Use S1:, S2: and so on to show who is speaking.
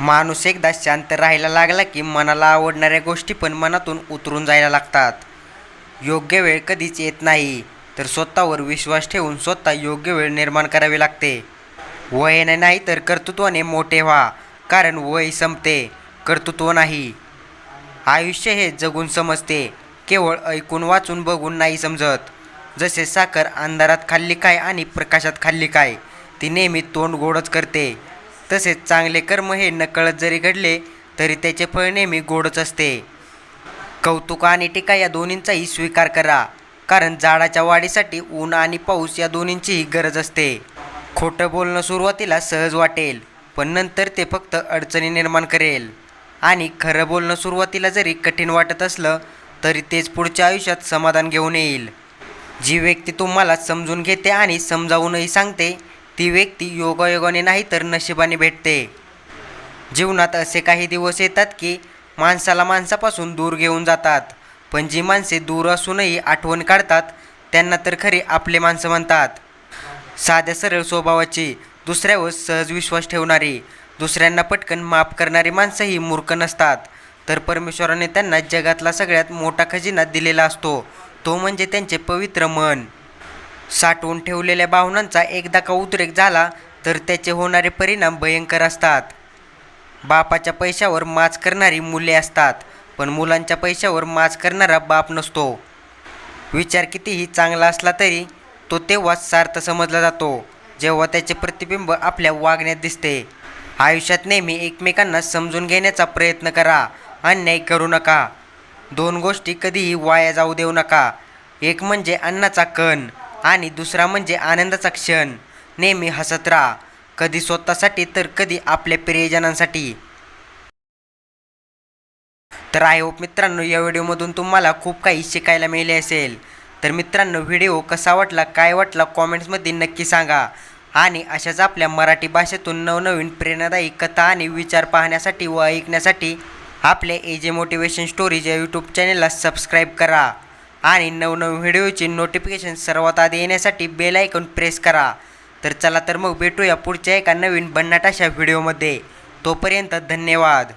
S1: माणूस एकदा शांत राहायला लागला की मनाला आवडणाऱ्या गोष्टी पण मनातून उतरून जायला लागतात. योग्य वेळ कधीच येत नाही, तर स्वतःवर विश्वास ठेवून स्वतः योग्य वेळ निर्माण करावी लागते. वयाने नाही तर कर्तृत्वाने मोठे व्हा, कारण वय संपते, कर्तृत्व नाही. आयुष्य हे जगून समजते, केवळ ऐकून वाचून बघून नाही समजत. जसे साखर अंधारात खाल्ली काय आणि प्रकाशात खाल्ली काय, ती नेहमी तोंड गोडच करते. तसेच चांगले कर्म हे नकळत जरी घडले तरी त्याचे फळ नेहमी गोडच असते. कौतुक आणि टीका या दोन्हींचाही स्वीकार करा, कारण झाडाच्या वाढीसाठी ऊन आणि पाऊस या दोन्हींचीही गरज असते. खोटं बोलणं सुरुवातीला सहज वाटेल, पण नंतर ते फक्त अडचणी निर्माण करेल. आणि खरं बोलणं सुरुवातीला जरी कठीण वाटत असलं तरी तेच पुढच्या आयुष्यात समाधान घेऊन येईल. जी व्यक्ती तुम्हाला समजून घेते आणि समजावूनही सांगते, ती व्यक्ती योगायोगाने नाही तर नशिबाने भेटते. जीवनात असे काही दिवस येतात की माणसाला माणसापासून दूर घेऊन जातात, पण जी माणसे दूर असूनही आठवण काढतात त्यांना तर खरी आपले माणसं म्हणतात. साध्या सरळ स्वभावाची, दुसऱ्यावर सहज विश्वास ठेवणारी, दुसऱ्यांना पटकन माफ करणारी माणसं ही मूर्ख नसतात, तर परमेश्वराने त्यांना जगातला सगळ्यात मोठा खजिना दिलेला असतो, तो म्हणजे त्यांचे पवित्र मन. साठवून ठेवलेल्या भावनांचा एकदा का उद्रेक झाला तर त्याचे होणारे परिणाम भयंकर असतात. बापाच्या पैशावर माच करणारी मुले असतात, पण मुलांच्या पैशावर माच करणारा बाप नसतो. विचार कितीही चांगला असला तरी तो तेव्हाच सार्थ समजला जातो जेव्हा त्याचे प्रतिबिंब आपल्या वागण्यात दिसते. आयुष्यात नेहमी एकमेकांना समजून घेण्याचा प्रयत्न करा, अन्याय करू नका. दोन गोष्टी कधीही वाया जाऊ देऊ नका, एक म्हणजे अन्नाचा कण आणि दुसरा म्हणजे आनंदाचा क्षण. नेहमी हसत राहा, कधी स्वतःसाठी तर कधी आपल्या प्रियजनांसाठी. तर आय होप मित्रांनो, या व्हिडिओमधून तुम्हाला खूप काही शिकायला मिळाले असेल. तर मित्रांनो, व्हिडिओ कसा वाटला, काय वाटला, कॉमेंट्समध्ये नक्की सांगा. आणि अशाच आपल्या मराठी भाषेतून नवनवीन प्रेरणादायी कथा आणि विचार पाहण्यासाठी व ऐकण्यासाठी आपल्या एजे मोटिवेशन स्टोरीज या यूट्यूब चॅनलला सबस्क्राईब करा. आणि नवनवीन व्हिडिओची नोटिफिकेशन सर्वात आधी येण्यासाठी बेल आयकॉन प्रेस करा. तर चला तर मग भेटूया पुढच्या एका नवीन भन्नाट अशा व्हिडिओमध्ये. तोपर्यंत धन्यवाद.